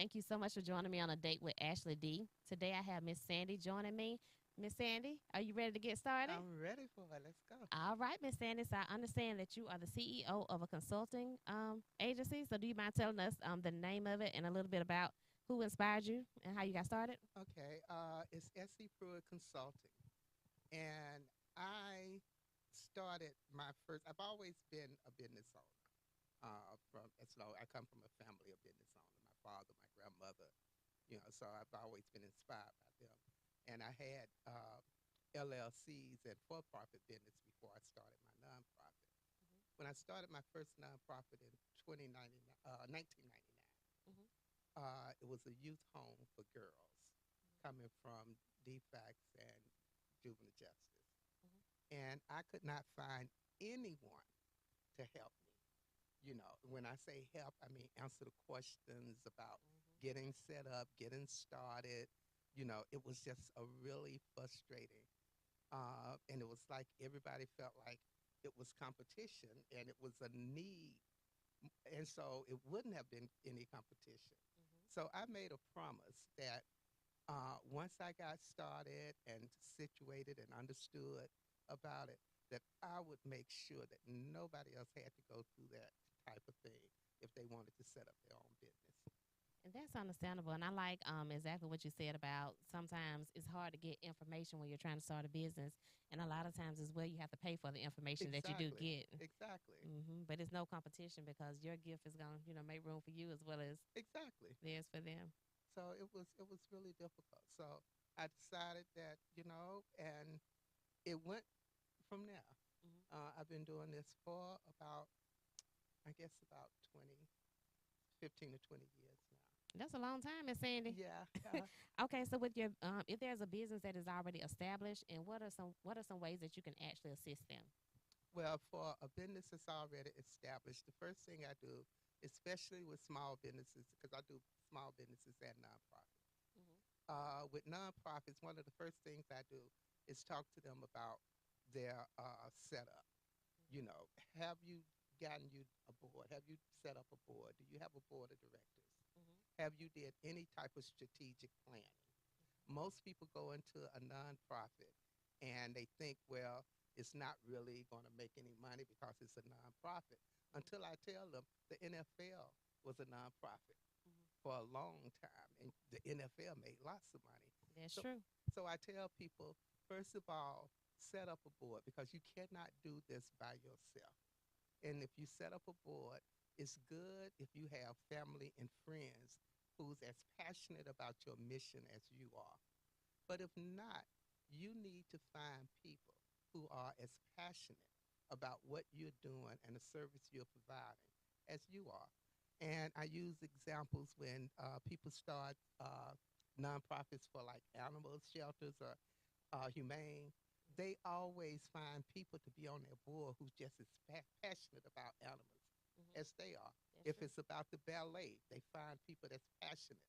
Thank you so much for joining me on a date with Ashley D. Today I have Miss Sandy joining me. Miss Sandy, are you ready to get started? I'm ready for it. Let's go. All right, Miss Sandy. So I understand that you are the CEO of a consulting agency. So do you mind telling us the name of it and a little bit about who inspired you and how you got started? Okay. It's SC Pruitt Consulting, and I started my first. I've always been a business owner. I come from a family of business owners. My father, my grandmother, so I've always been inspired by them. And I had LLCs and for-profit business before I started my nonprofit. When I started my first nonprofit in 1999, Mm-hmm. it was a youth home for girls coming from defects and juvenile justice. And I could not find anyone to help me. When I say help, I mean answer the questions about getting set up, getting started. It was just a really frustrating. And it was like everybody felt like it was competition and it was a need. And so it wouldn't have been any competition. So I made a promise that once I got started and situated and understood about it, that I would make sure that nobody else had to go through that type of thing if they wanted to set up their own business. And that's understandable. And I like exactly what you said about sometimes it's hard to get information when you're trying to start a business. And a lot of times as well, you have to pay for the information that you do Exactly. get. Exactly. But it's no competition because your gift is going to, make room for you as well as Exactly. theirs for them. So it was really difficult. So I decided that, and it went from there. I've been doing this for about, I guess, about 20, 15 to 20 years now. That's a long time, Miss Sandy. Yeah. Okay, so with your if there's a business that is already established, and what are some ways that you can actually assist them? Well, for a business that's already established, the first thing I do, especially with small businesses, because I do small businesses and nonprofits. With nonprofits, one of the first things I do is talk to them about their setup. Have you gotten you a board? Have you set up a board? Do you have a board of directors? Have you did any type of strategic planning? Most people go into a nonprofit and they think, well, it's not really going to make any money because it's a nonprofit. Until I tell them the NFL was a nonprofit for a long time, and the NFL made lots of money. That's So, true. so I tell people, first of all, set up a board because you cannot do this by yourself. And if you set up a board, it's good if you have family and friends who's as passionate about your mission as you are. But if not, you need to find people who are as passionate about what you're doing and the service you're providing as you are. And I use examples when people start nonprofits for like animal shelters or humane. They always find people to be on their board who's just as passionate about animals as they are. That's If true. it's about the ballet, they find people that's passionate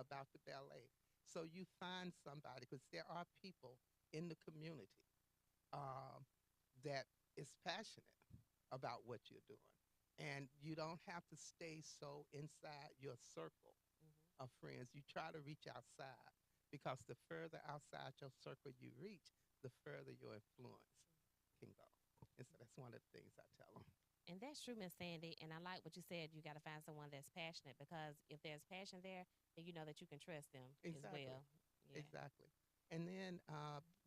about the ballet. So you find somebody because there are people in the community um, that is passionate about what you're doing. And you don't have to stay so inside your circle of friends. You try to reach outside because the further outside your circle you reach, the further your influence can go. And so that's one of the things I tell them. And that's true, Miss Sandy. And I like what you said. You got to find someone that's passionate because if there's passion there, then you know that you can trust them as Exactly. well. Yeah. Exactly. And then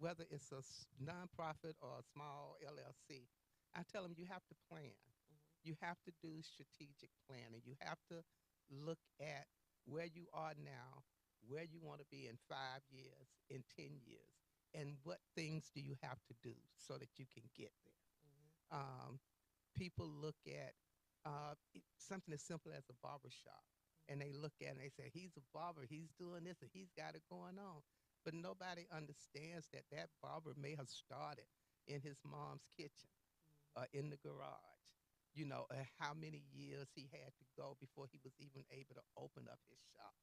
whether it's a nonprofit or a small LLC, I tell them you have to plan. You have to do strategic planning. You have to look at where you are now, where you want to be in 5 years, in 10 years, and what things do you have to do so that you can get there. Um, People look at something as simple as a barber shop, and they look at it and they say, he's a barber, he's doing this, and he's got it going on. But nobody understands that that barber may have started in his mom's kitchen in the garage, how many years he had to go before he was even able to open up his shop,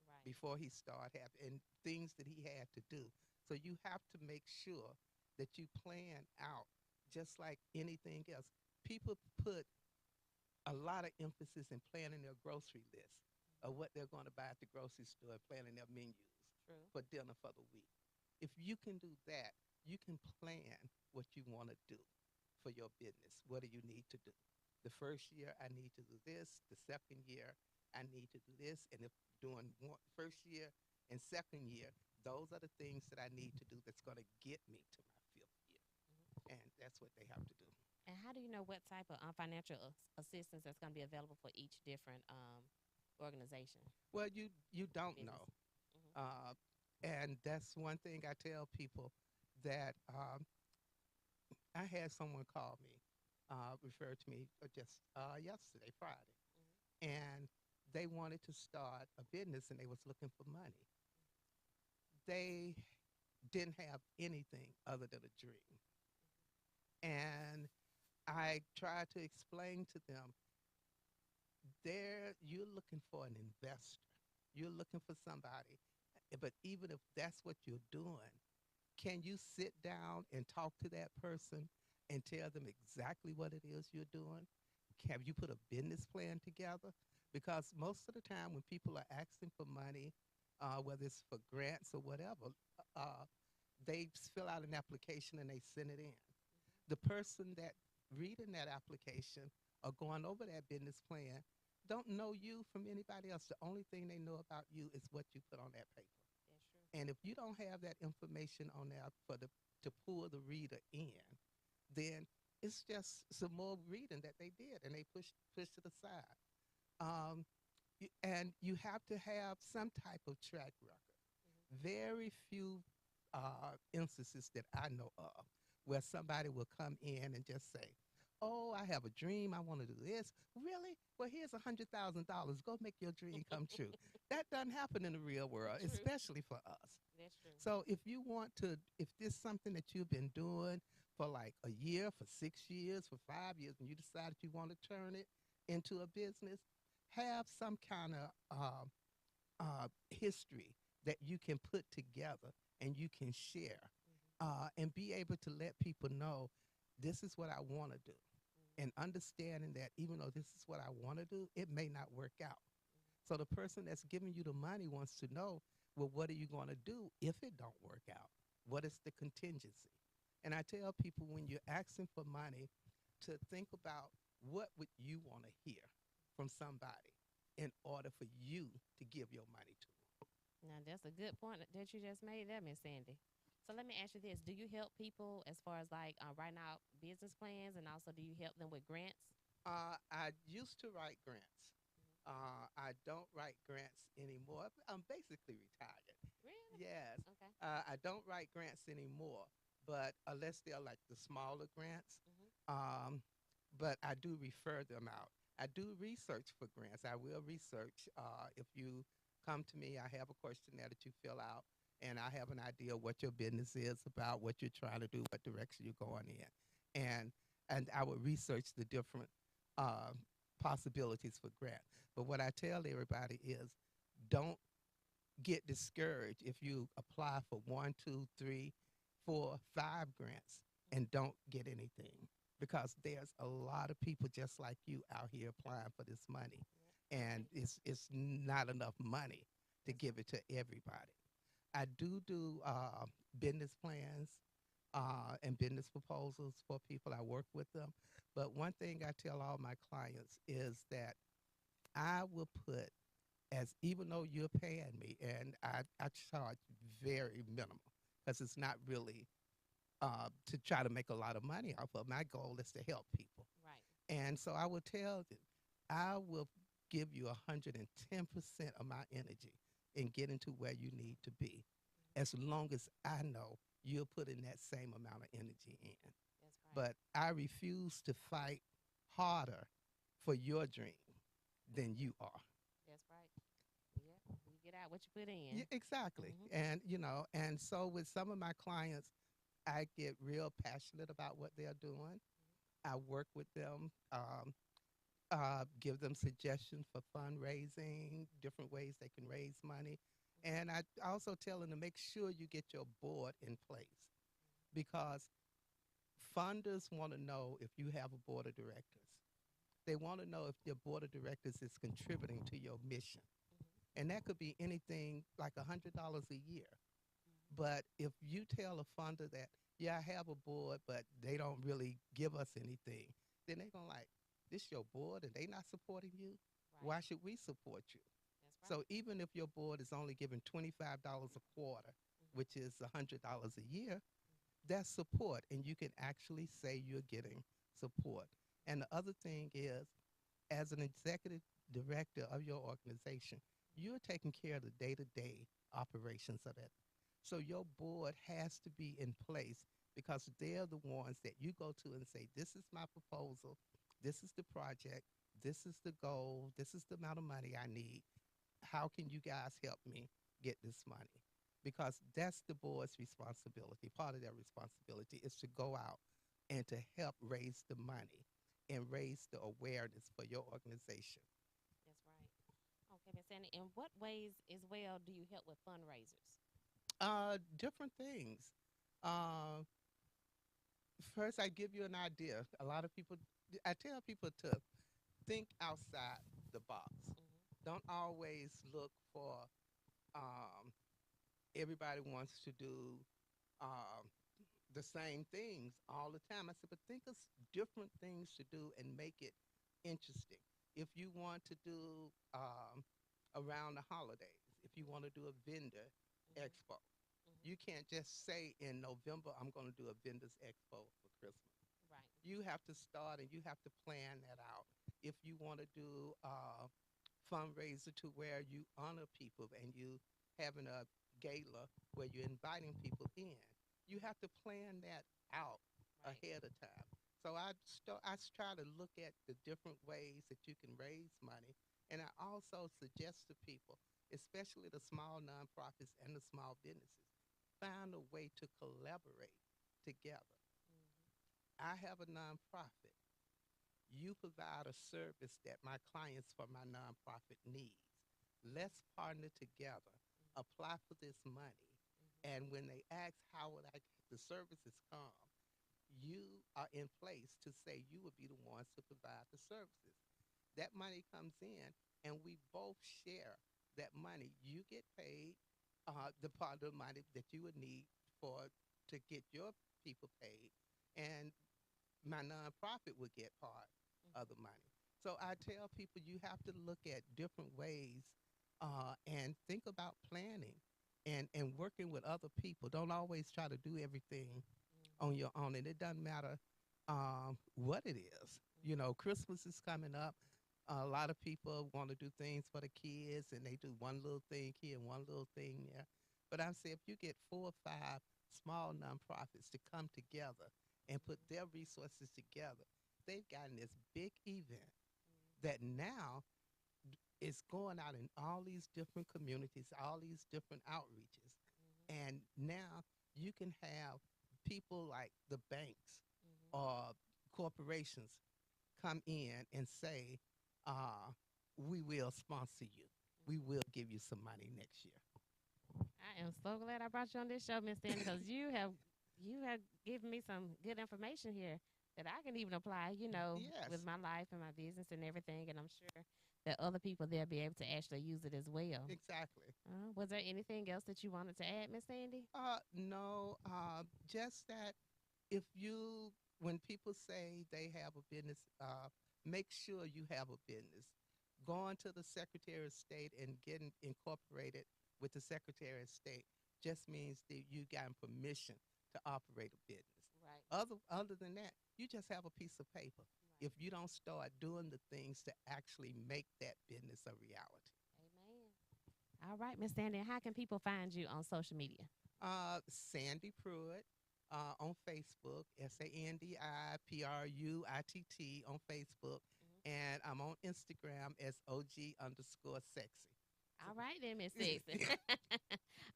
Right. before he started having and things that he had to do. So you have to make sure that you plan out just like anything else. People put a lot of emphasis in planning their grocery list, of what they're going to buy at the grocery store, planning their menus True. for dinner for the week. If you can do that, you can plan what you want to do for your business. What do you need to do? The first year, I need to do this. The second year, I need to do this. And if doing first year and second year, those are the things that I need to do that's going to get me to my fifth year. And that's what they have to do. And how do you know what type of financial assistance that's going to be available for each different organization Well, you don't business? know. Hmm. Uh, and that's one thing I tell people that I had someone call me, refer to me just yesterday, Friday, and they wanted to start a business and they was looking for money. They didn't have anything other than a dream. And I tried to explain to them, there you're looking for an investor. You're looking for somebody. But even if that's what you're doing, can you sit down and talk to that person and tell them exactly what it is you're doing? Have you put a business plan together? Because most of the time when people are asking for money, whether it's for grants or whatever, uh, they fill out an application and they send it in. The person that reading that application or going over that business plan don't know you from anybody else. The only thing they know about you is what you put on that paper. That's true. And if you don't have that information on there for the to pull the reader in, then it's just some more reading that they did, and they pushed it aside. Um, and you have to have some type of track record. Very few instances that I know of where somebody will come in and just say, "Oh, I have a dream. I want to do this." Really? Well, here's $100,000. Go make your dream come true. That doesn't happen in the real world, True. especially for us. That's true. So if you want to, if this is something that you've been doing for like a year, for 6 years, for 5 years, and you decide that you want to turn it into a business, have some kind of history that you can put together and you can share, and be able to let people know this is what I want to do. And understanding that even though this is what I want to do, it may not work out. So the person that's giving you the money wants to know, well, what are you going to do if it don't work out? What is the contingency? And I tell people when you're asking for money to think about what would you want to hear from somebody in order for you to give your money to them. Now that's a good point that you just made there, Miss Sandy. So let me ask you this: do you help people as far as like writing out business plans, and also do you help them with grants? I used to write grants. I don't write grants anymore. I'm basically retired. Really? Yes. Okay. I don't write grants anymore, but unless they're like the smaller grants, Mhm. um, but I do refer them out. I do research for grants. I will research. If you come to me, I have a questionnaire that you fill out, and I have an idea what your business is about, what you're trying to do, what direction you're going in, and I would research the different uh, possibilities for grants. But what I tell everybody is, don't get discouraged if you apply for one, two, three, four, five grants and don't get anything, because there's a lot of people just like you out here applying for this money, Yep. and Right. it's not enough money to That's give right. it to everybody. I do business plans and business proposals for people. I work with them, but one thing I tell all my clients is that I will put, as even though you're paying me, and I charge very minimal because it's not really to try to make a lot of money off of. My goal is to help people. Right. And so I will tell them, I will give you 110% of my energy in getting to where you need to be, as long as I know you're putting that same amount of energy in. That's right. But I refuse to fight harder for your dream than you are. That's right. Yeah. You get out what you put Yeah, in. exactly. Mhm. And and so with some of my clients, I get real passionate about what they're doing. I work with them, give them suggestions for fundraising, different ways they can raise money. And I also tell them to make sure you get your board in place, because funders want to know if you have a board of directors. They want to know if your board of directors is contributing to your mission. And that could be anything like $100 a year. But if you tell a funder that, yeah, I have a board, but they don't really give us anything, then they're going to like, this your board and they not supporting you? Right. Why should we support you? That's So right. even if your board is only giving $25 a quarter, which is $100 a year, that's support. And you can actually say you're getting support. And the other thing is, as an executive director of your organization, you're taking care of the day to day operations of it. So your board has to be in place because they're the ones that you go to and say, this is my proposal, this is the project, this is the goal, this is the amount of money I need. How can you guys help me get this money? Because that's the board's responsibility. Part of their responsibility is to go out and to help raise the money and raise the awareness for your organization. That's right. Okay, Miss Sandy. In what ways as well do you help with fundraisers? Different things. Uh, First, I give you an idea. A lot of people, I tell people to think outside the box. Don't always look for, um, everybody wants to do um, the same things all the time. I said, but think of different things to do and make it interesting. If you want to do around the holidays, if you want to do a vendor expo, you can't just say in November, I'm going to do a vendors expo for Christmas. Right. You have to start and you have to plan that out. If you want to do fundraiser to where you honor people and you having a gala where you're inviting people in, you have to plan that out Right. ahead of time. So I try to look at the different ways that you can raise money, and I also suggest to people, especially the small nonprofits and the small businesses, find a way to collaborate together. I have a nonprofit. You provide a service that my clients for my nonprofit needs. Let's partner together, apply for this money, and when they ask how would I get the services come, you are in place to say you would be the ones to provide the services. That money comes in, and we both share that money. You get paid the part of the money that you would need for to get your people paid, and my nonprofit would get part of the money. So I tell people you have to look at different ways and think about planning and working with other people. Don't always try to do everything on your own, and it doesn't matter what it is. You know, Christmas is coming up. A lot of people want to do things for the kids, and they do one little thing here and one little thing there. But I say if you get 4 or 5 small nonprofits to come together and put their resources together, they've gotten this big event that now is going out in all these different communities, all these different outreaches. And now you can have people like the banks or corporations come in and say, we will sponsor you. We will give you some money next year. I am so glad I brought you on this show, Miss Sandy, because you have given me some good information here that I can even apply, Yes, with my life and my business and everything. And I'm sure that other people they'll be able to actually use it as well. exactly. Was there anything else that you wanted to add, Miss Sandy? No, just that if you, when people say they have a business, make sure you have a business. Going to the Secretary of State and getting incorporated with the Secretary of State just means that you got permission to operate a business. Right. Other than that, you just have a piece of paper. If you don't start doing the things to actually make that business a reality. Amen. All right, Miss Sandy, how can people find you on social media? Sandy Pruitt on Facebook, SandiPruitt on Facebook, and I'm on Instagram as OG_sexy. All right, then, Miss Sexy.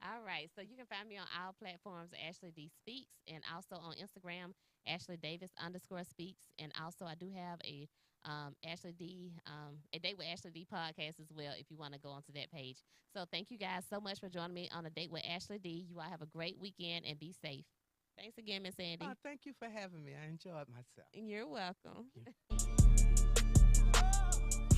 All right, so you can find me on all platforms, Ashley D Speaks, and also on Instagram, Ashley Davis_speaks, and also I do have a Ashley D, a Date with Ashley D podcast as well. If you want to go onto that page. So thank you guys so much for joining me on a Date with Ashley D. You all have a great weekend and be safe. Thanks again, Miss Sandy. Thank you for having me. I enjoyed myself. You're welcome. Thank you.